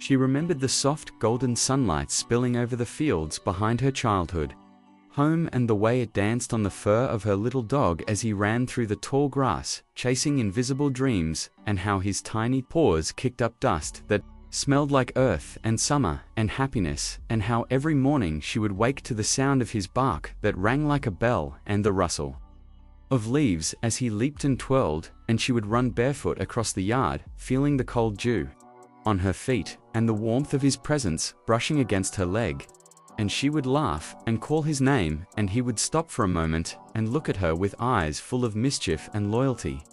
She remembered the soft, golden sunlight spilling over the fields behind her childhood home, and the way it danced on the fur of her little dog as he ran through the tall grass, chasing invisible dreams, and how his tiny paws kicked up dust that smelled like earth and summer and happiness, and how every morning she would wake to the sound of his bark that rang like a bell, and the rustle of leaves as he leaped and twirled, and she would run barefoot across the yard, feeling the cold dew on her feet, and the warmth of his presence brushing against her leg. And she would laugh and call his name, and he would stop for a moment and look at her with eyes full of mischief and loyalty.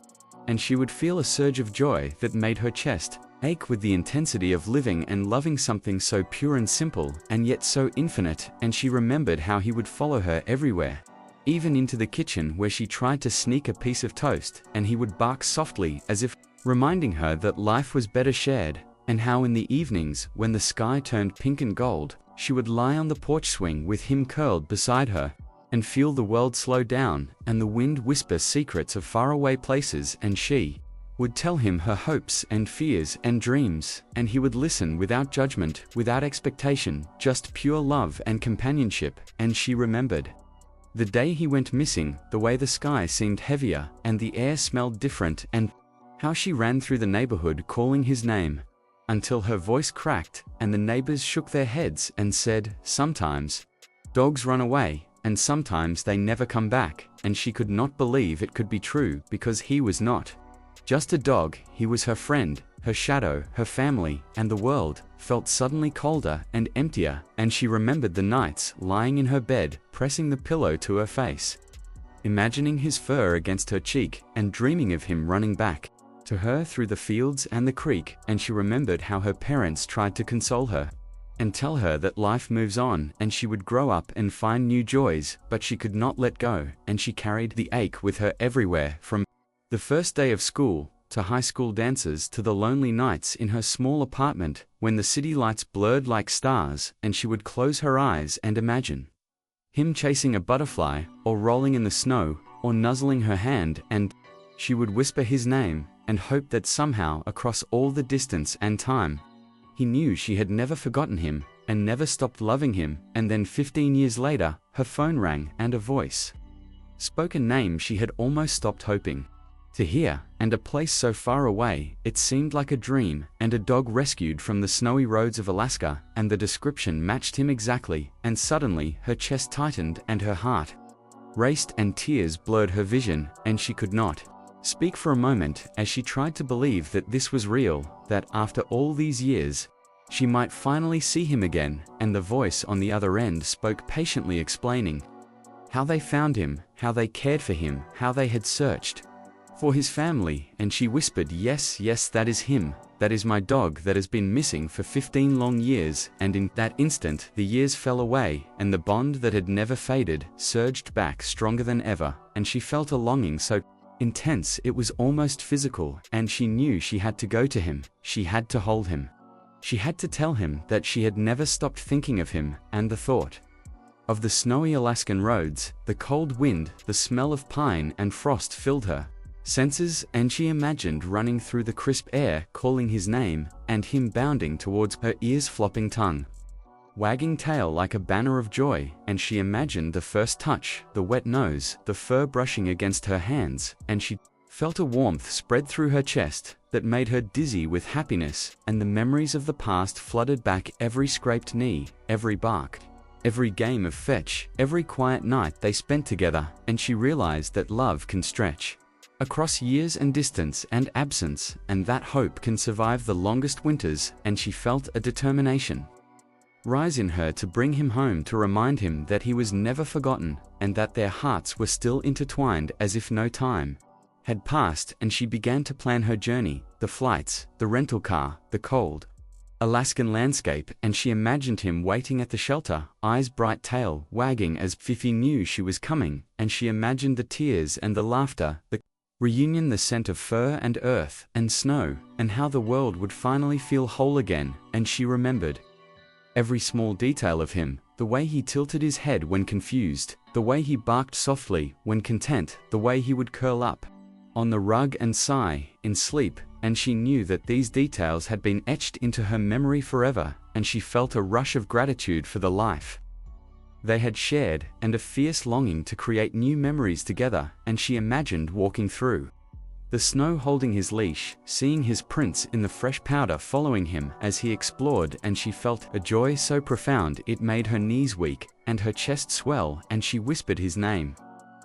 And she would feel a surge of joy that made her chest ache with the intensity of living and loving something so pure and simple, and yet so infinite. And she remembered how he would follow her everywhere, even into the kitchen where she tried to sneak a piece of toast, and he would bark softly as if reminding her that life was better shared. And how in the evenings, when the sky turned pink and gold, she would lie on the porch swing with him curled beside her, and feel the world slow down, and the wind whisper secrets of faraway places, and she would tell him her hopes and fears and dreams, and he would listen without judgment, without expectation, just pure love and companionship. And she remembered the day he went missing, the way the sky seemed heavier, and the air smelled different, and how she ran through the neighborhood calling his name, until her voice cracked, and the neighbors shook their heads and said, "Sometimes dogs run away, and sometimes they never come back." And she could not believe it could be true, because he was not just a dog, he was her friend, her shadow, her family, and the world felt suddenly colder and emptier. And she remembered the nights lying in her bed, pressing the pillow to her face, imagining his fur against her cheek, and dreaming of him running back to her through the fields and the creek. And she remembered how her parents tried to console her and tell her that life moves on, and she would grow up and find new joys, but she could not let go, and she carried the ache with her everywhere, from the first day of school, to high school dances, to the lonely nights in her small apartment, when the city lights blurred like stars, and she would close her eyes and imagine him chasing a butterfly, or rolling in the snow, or nuzzling her hand, and she would whisper his name, and hope that somehow, across all the distance and time, he knew she had never forgotten him, and never stopped loving him. And then 15 years later, her phone rang, and a voice spoke a name she had almost stopped hoping to hear, and a place so far away, it seemed like a dream, and a dog rescued from the snowy roads of Alaska, and the description matched him exactly. And suddenly, her chest tightened, and her heart raced, and tears blurred her vision, and she could not speak for a moment, as she tried to believe that this was real, that after all these years, she might finally see him again. And the voice on the other end spoke patiently, explaining how they found him, how they cared for him, how they had searched for his family. And she whispered, "Yes, yes, that is him. That is my dog that has been missing for 15 long years." And in that instant, the years fell away, and the bond that had never faded surged back stronger than ever. And she felt a longing so intense it was almost physical, and she knew she had to go to him, she had to hold him, she had to tell him that she had never stopped thinking of him. And the thought of the snowy Alaskan roads, the cold wind, the smell of pine and frost filled her senses, and she imagined running through the crisp air calling his name, and him bounding towards her, ears flopping, tongue wagging tail like a banner of joy. And she imagined the first touch, the wet nose, the fur brushing against her hands, and she felt a warmth spread through her chest that made her dizzy with happiness. And the memories of the past flooded back, every scraped knee, every bark, every game of fetch, every quiet night they spent together. And she realized that love can stretch across years and distance and absence, and that hope can survive the longest winters. And she felt a determination rise in her to bring him home, to remind him that he was never forgotten, and that their hearts were still intertwined as if no time had passed. And she began to plan her journey, the flights, the rental car, the cold Alaskan landscape, and she imagined him waiting at the shelter, eyes bright, tail wagging as if he knew she was coming. And she imagined the tears and the laughter, the reunion, the scent of fur and earth and snow, and how the world would finally feel whole again. And she remembered every small detail of him, the way he tilted his head when confused, the way he barked softly when content, the way he would curl up on the rug and sigh in sleep, and she knew that these details had been etched into her memory forever, and she felt a rush of gratitude for the life they had shared, and a fierce longing to create new memories together, and she imagined walking through the snow holding his leash, seeing his prints in the fresh powder following him as he explored, and she felt a joy so profound it made her knees weak, and her chest swell, and she whispered his name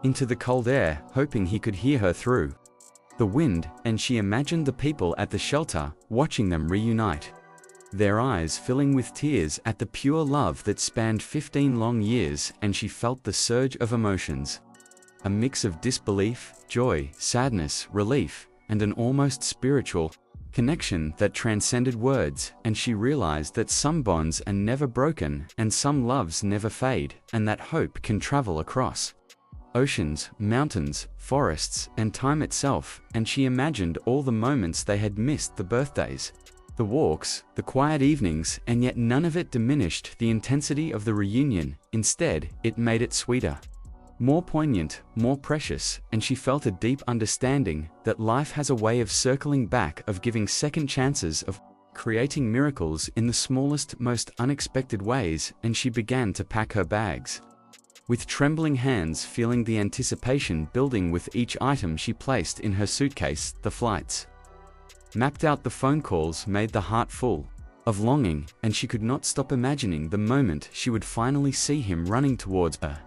into the cold air, hoping he could hear her through the wind, and she imagined the people at the shelter, watching them reunite, their eyes filling with tears at the pure love that spanned 15 long years, and she felt the surge of emotions. A mix of disbelief, joy, sadness, relief, and an almost spiritual connection that transcended words, and she realized that some bonds are never broken, and some loves never fade, and that hope can travel across oceans, mountains, forests, and time itself, and she imagined all the moments they had missed, the birthdays, the walks, the quiet evenings, and yet none of it diminished the intensity of the reunion. Instead, it made it sweeter, more poignant, more precious, and she felt a deep understanding that life has a way of circling back, of giving second chances, of creating miracles in the smallest, most unexpected ways, and she began to pack her bags. With trembling hands, feeling the anticipation building with each item she placed in her suitcase, the flights mapped out, the phone calls made the heart full of longing, and she could not stop imagining the moment she would finally see him running towards her.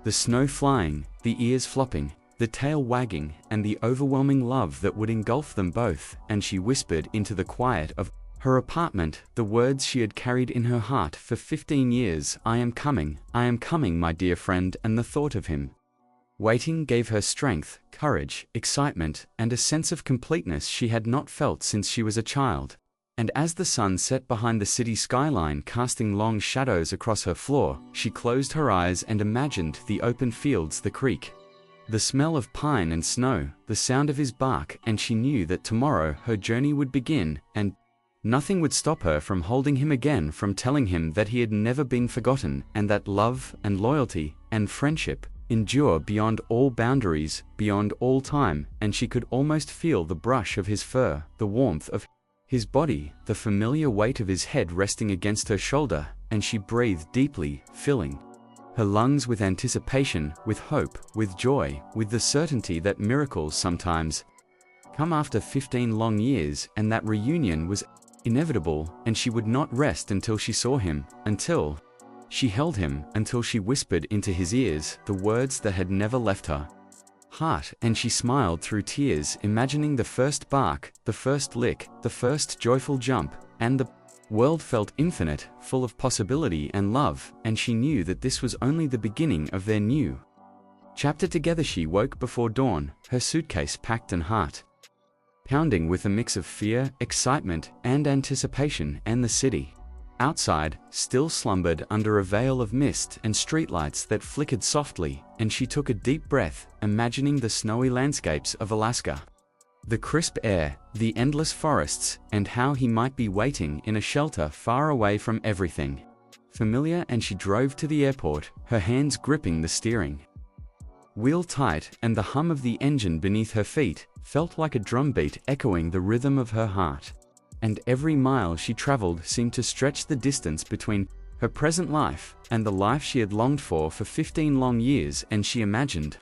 The snow flying, the ears flopping, the tail wagging, and the overwhelming love that would engulf them both, and she whispered into the quiet of her apartment the words she had carried in her heart for 15 years, I am coming, my dear friend, and the thought of him waiting gave her strength, courage, excitement, and a sense of completeness she had not felt since she was a child. And as the sun set behind the city skyline, casting long shadows across her floor, she closed her eyes and imagined the open fields, the creek, the smell of pine and snow, the sound of his bark, and she knew that tomorrow her journey would begin, and nothing would stop her from holding him again, from telling him that he had never been forgotten, and that love and loyalty and friendship endure beyond all boundaries, beyond all time, and she could almost feel the brush of his fur, the warmth of his body, the familiar weight of his head resting against her shoulder, and she breathed deeply, filling her lungs with anticipation, with hope, with joy, with the certainty that miracles sometimes come after 15 long years, and that reunion was inevitable, and she would not rest until she saw him, until she held him, until she whispered into his ears the words that had never left her heart, and she smiled through tears, imagining the first bark, the first lick, the first joyful jump, and the world felt infinite, full of possibility and love, and she knew that this was only the beginning of their new chapter together. She woke before dawn, her suitcase packed and heart pounding with a mix of fear, excitement, and anticipation, and the city outside still slumbered under a veil of mist and streetlights that flickered softly, and she took a deep breath, imagining the snowy landscapes of Alaska, the crisp air, the endless forests, and how he might be waiting in a shelter far away from everything familiar. And she drove to the airport, her hands gripping the steering wheel tight, and the hum of the engine beneath her feet felt like a drumbeat echoing the rhythm of her heart. And every mile she traveled seemed to stretch the distance between her present life and the life she had longed for 15 long years, and she imagined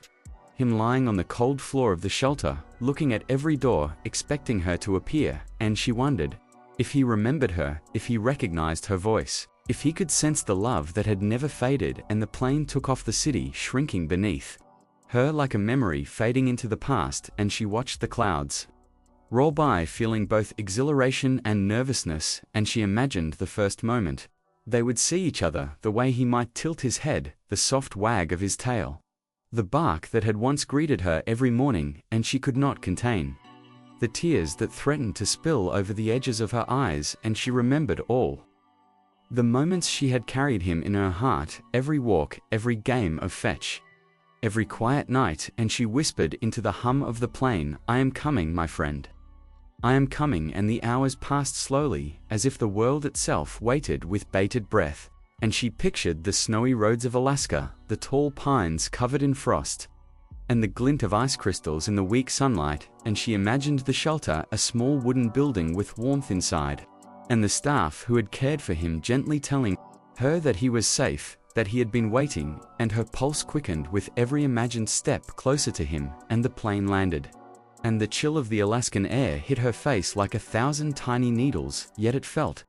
him lying on the cold floor of the shelter, looking at every door, expecting her to appear, and she wondered if he remembered her, if he recognized her voice, if he could sense the love that had never faded. And the plane took off, the city shrinking beneath her like a memory fading into the past, and she watched the clouds roll by, feeling both exhilaration and nervousness, and she imagined the first moment they would see each other, the way he might tilt his head, the soft wag of his tail, the bark that had once greeted her every morning, and she could not contain the tears that threatened to spill over the edges of her eyes, and she remembered all the moments she had carried him in her heart, every walk, every game of fetch, every quiet night, and she whispered into the hum of the plane, I am coming, my friend. I am coming. And the hours passed slowly, as if the world itself waited with bated breath, and she pictured the snowy roads of Alaska, the tall pines covered in frost, and the glint of ice crystals in the weak sunlight, and she imagined the shelter a small wooden building with warmth inside, and the staff who had cared for him gently telling her that he was safe, that he had been waiting, and her pulse quickened with every imagined step closer to him, and the plane landed. And the chill of the Alaskan air hit her face like 1,000 tiny needles, yet it felt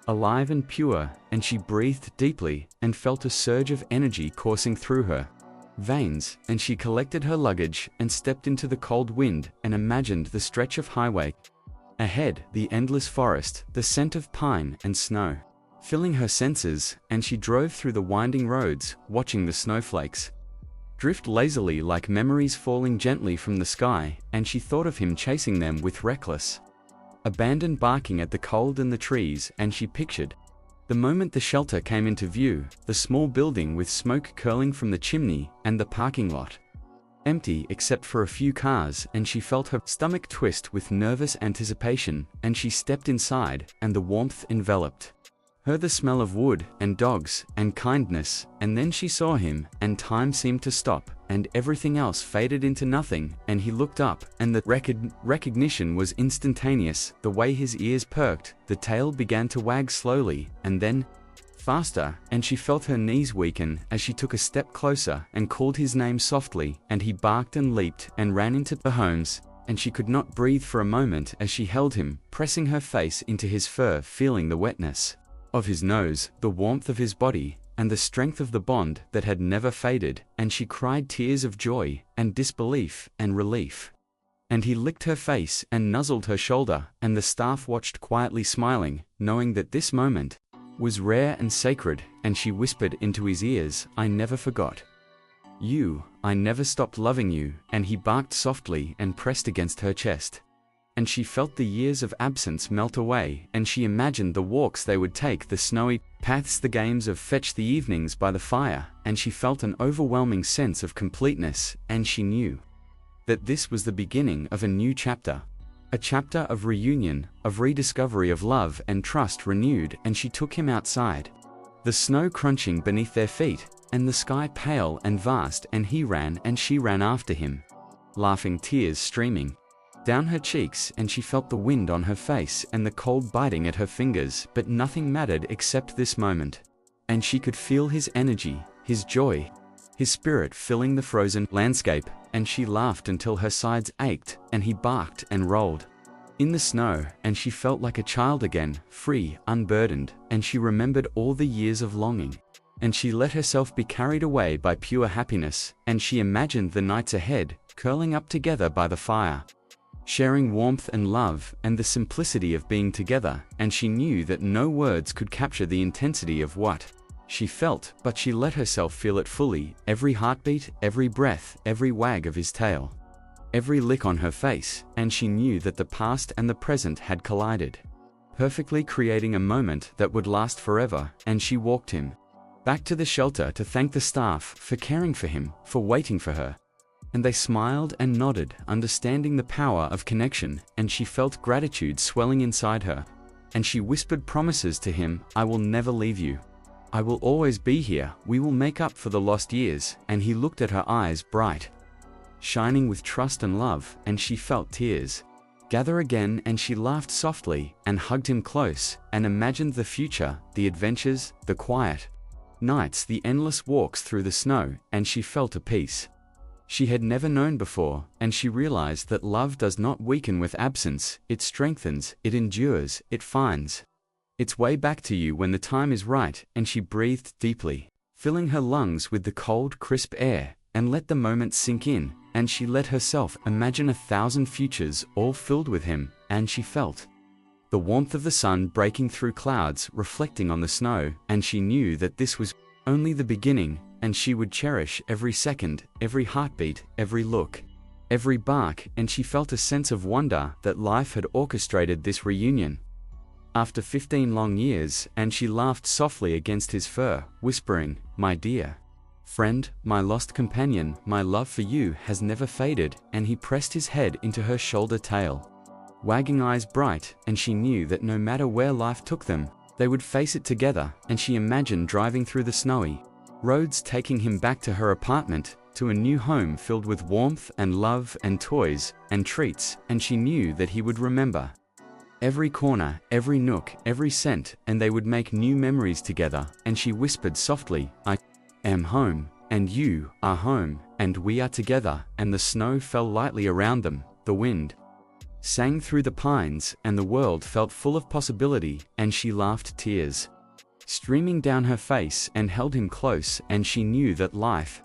alive and pure, and she breathed deeply, and felt a surge of energy coursing through her veins, and she collected her luggage, and stepped into the cold wind, and imagined the stretch of highway ahead, the endless forest, the scent of pine and snow filling her senses, and she drove through the winding roads, watching the snowflakes drift lazily like memories falling gently from the sky, and she thought of him chasing them with reckless abandon, barking at the cold and the trees, and she pictured the moment the shelter came into view, the small building with smoke curling from the chimney, and the parking lot empty except for a few cars, and she felt her stomach twist with nervous anticipation, and she stepped inside, and the warmth enveloped her, the smell of wood and dogs and kindness, and then she saw him, and time seemed to stop, and everything else faded into nothing, and he looked up, and the recognition was instantaneous. The way his ears perked, the tail began to wag slowly, and then faster, and she felt her knees weaken as she took a step closer and called his name softly, and he barked and leaped and ran into the homes, and she could not breathe for a moment as she held him, pressing her face into his fur, feeling the wetness of his nose, the warmth of his body, and the strength of the bond that had never faded, and she cried tears of joy, and disbelief, and relief. And he licked her face, and nuzzled her shoulder, and the staff watched quietly smiling, knowing that this moment was rare and sacred, and she whispered into his ears, "I never forgot you, I never stopped loving you," and he barked softly and pressed against her chest. And she felt the years of absence melt away, and she imagined the walks they would take, the snowy paths, the games of fetch, the evenings by the fire, and she felt an overwhelming sense of completeness, and she knew that this was the beginning of a new chapter. A chapter of reunion, of rediscovery of love and trust renewed, and she took him outside, the snow crunching beneath their feet, and the sky pale and vast, and he ran and she ran after him, laughing, tears streaming down her cheeks, and she felt the wind on her face and the cold biting at her fingers, but nothing mattered except this moment. And she could feel his energy, his joy, his spirit filling the frozen landscape, and she laughed until her sides ached, and he barked and rolled in the snow, and she felt like a child again, free, unburdened, and she remembered all the years of longing, and she let herself be carried away by pure happiness, and she imagined the nights ahead, curling up together by the fire, sharing warmth and love, and the simplicity of being together, and she knew that no words could capture the intensity of what she felt, but she let herself feel it fully, every heartbeat, every breath, every wag of his tail, every lick on her face, and she knew that the past and the present had collided, perfectly creating a moment that would last forever, and she walked him back to the shelter to thank the staff for caring for him, for waiting for her. And they smiled and nodded, understanding the power of connection, and she felt gratitude swelling inside her. And she whispered promises to him, "I will never leave you. I will always be here, we will make up for the lost years." And he looked at her eyes, bright, shining with trust and love, and she felt tears gather again, and she laughed softly, and hugged him close, and imagined the future, the adventures, the quiet nights, the endless walks through the snow, and she felt a peace she had never known before, and she realized that love does not weaken with absence, it strengthens, it endures, it finds its way back to you when the time is right. And she breathed deeply, filling her lungs with the cold, crisp air, and let the moment sink in, and she let herself imagine 1,000 futures, all filled with him, and she felt the warmth of the sun breaking through clouds, reflecting on the snow, and she knew that this was only the beginning, and she would cherish every second, every heartbeat, every look, every bark, and she felt a sense of wonder that life had orchestrated this reunion. After 15 long years, and she laughed softly against his fur, whispering, "My dear friend, my lost companion, my love for you has never faded," and he pressed his head into her shoulder, tail wagging, eyes bright, and she knew that no matter where life took them, they would face it together, and she imagined driving through the snowy roads, taking him back to her apartment, to a new home filled with warmth and love and toys and treats, and she knew that he would remember every corner, every nook, every scent, and they would make new memories together. And she whispered softly, "I am home, and you are home, and we are together." And the snow fell lightly around them, the wind sang through the pines, and the world felt full of possibility, and she laughed, tears streaming down her face, and held him close, and she knew that life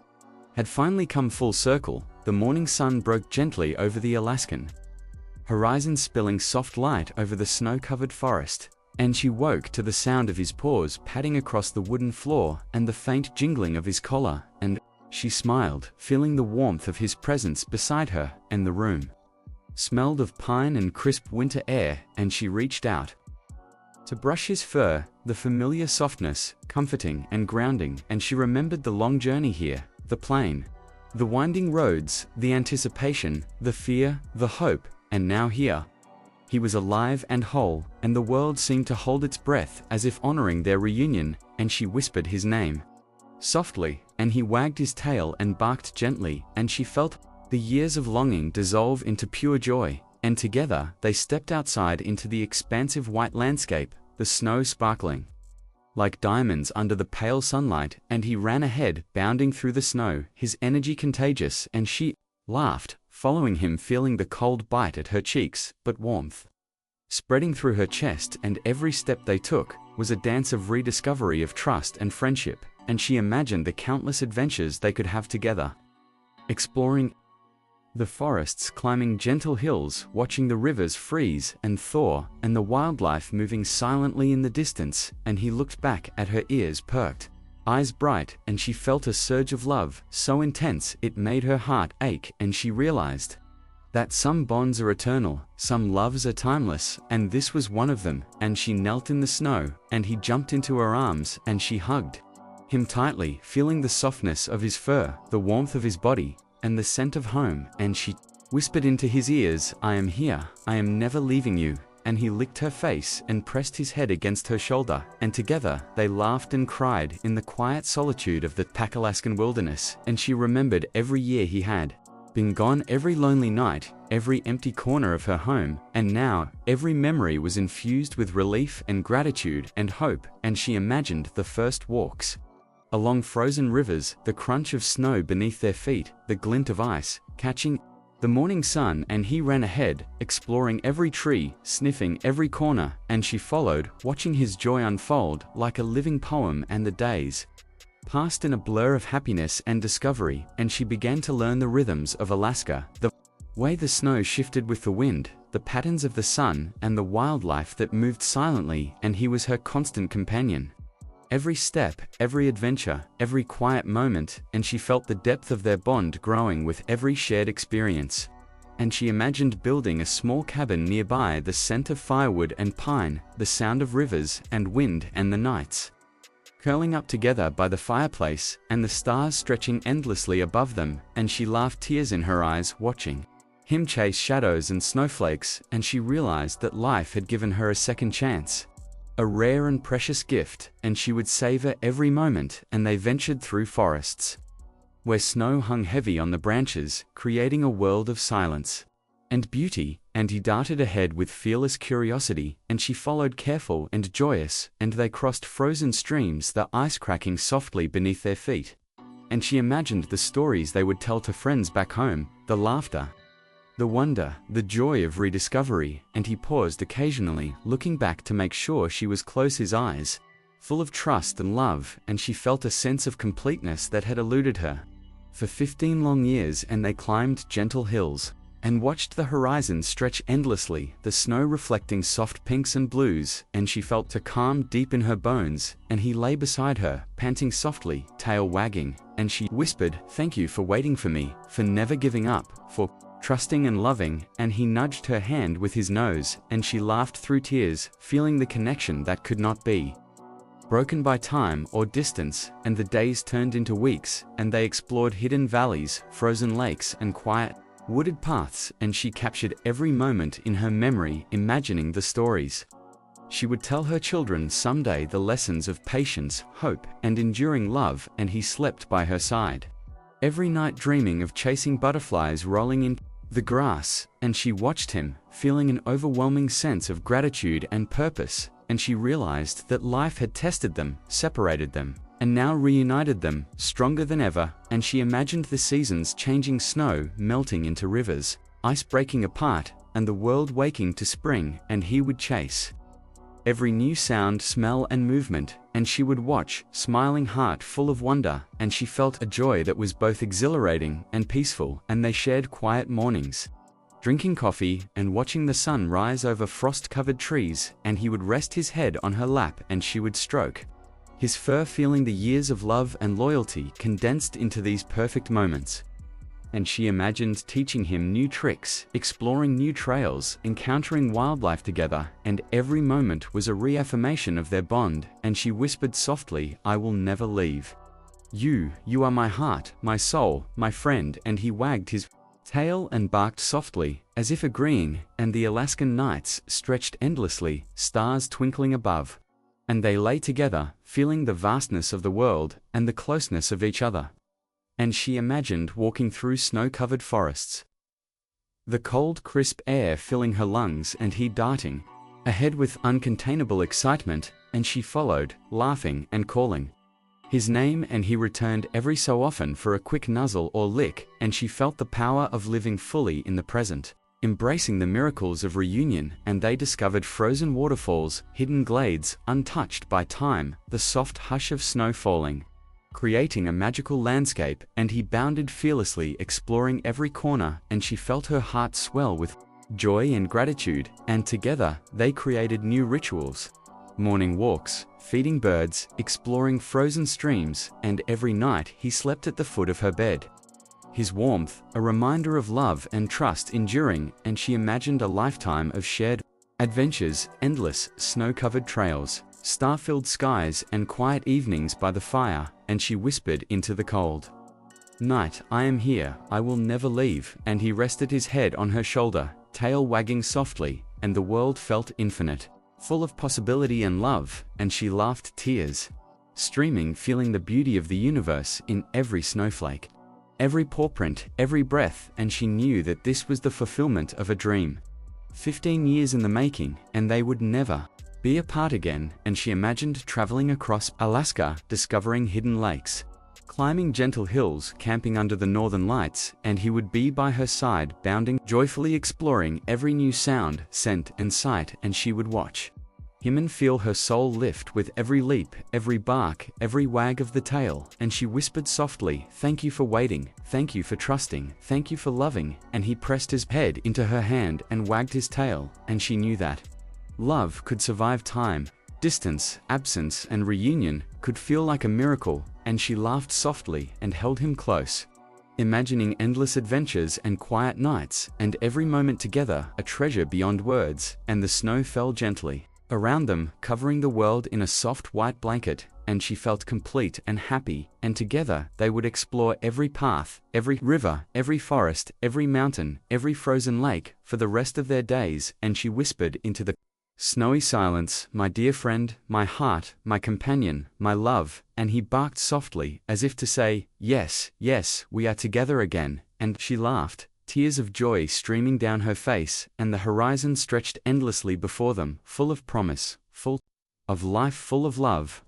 had finally come full circle. The morning sun broke gently over the Alaskan horizon, spilling soft light over the snow-covered forest, and she woke to the sound of his paws padding across the wooden floor and the faint jingling of his collar, and she smiled, feeling the warmth of his presence beside her, and the room smelled of pine and crisp winter air, and she reached out to brush his fur, the familiar softness, comforting and grounding, and she remembered the long journey here, the plane, the winding roads, the anticipation, the fear, the hope, and now here he was alive and whole, and the world seemed to hold its breath as if honoring their reunion, and she whispered his name softly, and he wagged his tail and barked gently, and she felt the years of longing dissolve into pure joy, and together they stepped outside into the expansive white landscape, the snow sparkling like diamonds under the pale sunlight, and he ran ahead, bounding through the snow, his energy contagious, and she laughed, following him, feeling the cold bite at her cheeks, but warmth spreading through her chest, and every step they took was a dance of rediscovery of trust and friendship, and she imagined the countless adventures they could have together, exploring the forests, climbing gentle hills, watching the rivers freeze and thaw, and the wildlife moving silently in the distance. And he looked back at her, ears perked, eyes bright, and she felt a surge of love, so intense it made her heart ache, and she realized that some bonds are eternal, some loves are timeless, and this was one of them. And she knelt in the snow, and he jumped into her arms, and she hugged him tightly, feeling the softness of his fur, the warmth of his body, and the scent of home, and she whispered into his ears, "I am here, I am never leaving you." And he licked her face and pressed his head against her shoulder, and together they laughed and cried in the quiet solitude of the Alaskan wilderness. And she remembered every year he had been gone, every lonely night, every empty corner of her home, and now every memory was infused with relief and gratitude and hope. And she imagined the first walks along frozen rivers, the crunch of snow beneath their feet, the glint of ice catching the morning sun, and he ran ahead, exploring every tree, sniffing every corner, and she followed, watching his joy unfold like a living poem. And the days passed in a blur of happiness and discovery, and she began to learn the rhythms of Alaska, the way the snow shifted with the wind, the patterns of the sun, and the wildlife that moved silently, and he was her constant companion. Every step, every adventure, every quiet moment, and she felt the depth of their bond growing with every shared experience. And she imagined building a small cabin nearby, the scent of firewood and pine, the sound of rivers and wind, and the nights curling up together by the fireplace, and the stars stretching endlessly above them. And she laughed, tears in her eyes, watching him chase shadows and snowflakes, and she realized that life had given her a second chance, a rare and precious gift, and she would savor every moment. And they ventured through forests where snow hung heavy on the branches, creating a world of silence and beauty, and he darted ahead with fearless curiosity, and she followed, careful and joyous, and they crossed frozen streams, the ice cracking softly beneath their feet. And she imagined the stories they would tell to friends back home, the laughter, the wonder, the joy of rediscovery. And he paused occasionally, looking back to make sure she was close, his eyes full of trust and love, and she felt a sense of completeness that had eluded her for 15 long years. And they climbed gentle hills and watched the horizon stretch endlessly, the snow reflecting soft pinks and blues, and she felt a calm deep in her bones. And he lay beside her, panting softly, tail wagging, and she whispered, "Thank you for waiting for me, for never giving up, for trusting and loving." And he nudged her hand with his nose, and she laughed through tears, feeling the connection that could not be broken by time or distance. And the days turned into weeks, and they explored hidden valleys, frozen lakes, and quiet wooded paths, and she captured every moment in her memory, imagining the stories she would tell her children someday, the lessons of patience, hope, and enduring love. And he slept by her side, every night dreaming of chasing butterflies rolling in the grass, and she watched him, feeling an overwhelming sense of gratitude and purpose, and she realized that life had tested them, separated them, and now reunited them, stronger than ever, and she imagined the seasons changing, snow melting into rivers, ice breaking apart, and the world waking to spring, and he would chase every new sound, smell, and movement, and she would watch, smiling heart full of wonder, and she felt a joy that was both exhilarating and peaceful, and they shared quiet mornings, drinking coffee and watching the sun rise over frost-covered trees, and he would rest his head on her lap and she would stroke his fur, feeling the years of love and loyalty condensed into these perfect moments. And she imagined teaching him new tricks, exploring new trails, encountering wildlife together, and every moment was a reaffirmation of their bond, and she whispered softly, "I will never leave. You are my heart, my soul, my friend," and he wagged his tail and barked softly, as if agreeing, and the Alaskan nights stretched endlessly, stars twinkling above. And they lay together, feeling the vastness of the world, and the closeness of each other. And she imagined walking through snow-covered forests, the cold, crisp air filling her lungs, and he darting ahead with uncontainable excitement, and she followed, laughing and calling his name, and he returned every so often for a quick nuzzle or lick, and she felt the power of living fully in the present, embracing the miracles of reunion, and they discovered frozen waterfalls, hidden glades, untouched by time, the soft hush of snow falling, creating a magical landscape, and he bounded fearlessly, exploring every corner, and she felt her heart swell with joy and gratitude, and together they created new rituals, morning walks, feeding birds, exploring frozen streams, and every night he slept at the foot of her bed, his warmth a reminder of love and trust enduring, and she imagined a lifetime of shared adventures, endless snow-covered trails, star-filled skies, and quiet evenings by the fire, and she whispered into the cold night, "I am here, I will never leave," and he rested his head on her shoulder, tail wagging softly, and the world felt infinite, full of possibility and love, and she laughed, tears streaming, feeling the beauty of the universe in every snowflake, every paw print, every breath, and she knew that this was the fulfillment of a dream, 15 years in the making, and they would never be apart again. And she imagined traveling across Alaska, discovering hidden lakes, climbing gentle hills, camping under the northern lights, and he would be by her side, bounding, joyfully exploring every new sound, scent, and sight, and she would watch him and feel her soul lift with every leap, every bark, every wag of the tail, and she whispered softly, "Thank you for waiting, thank you for trusting, thank you for loving," and he pressed his head into her hand and wagged his tail, and she knew that love could survive time, distance, absence, and reunion could feel like a miracle, and she laughed softly and held him close, imagining endless adventures and quiet nights, and every moment together a treasure beyond words, and the snow fell gently around them, covering the world in a soft white blanket, and she felt complete and happy, and together they would explore every path, every river, every forest, every mountain, every frozen lake, for the rest of their days, and she whispered into the snowy silence, "My dear friend, my heart, my companion, my love," and he barked softly, as if to say, "Yes, yes, we are together again," and she laughed, tears of joy streaming down her face, and the horizon stretched endlessly before them, full of promise, full of life, full of love.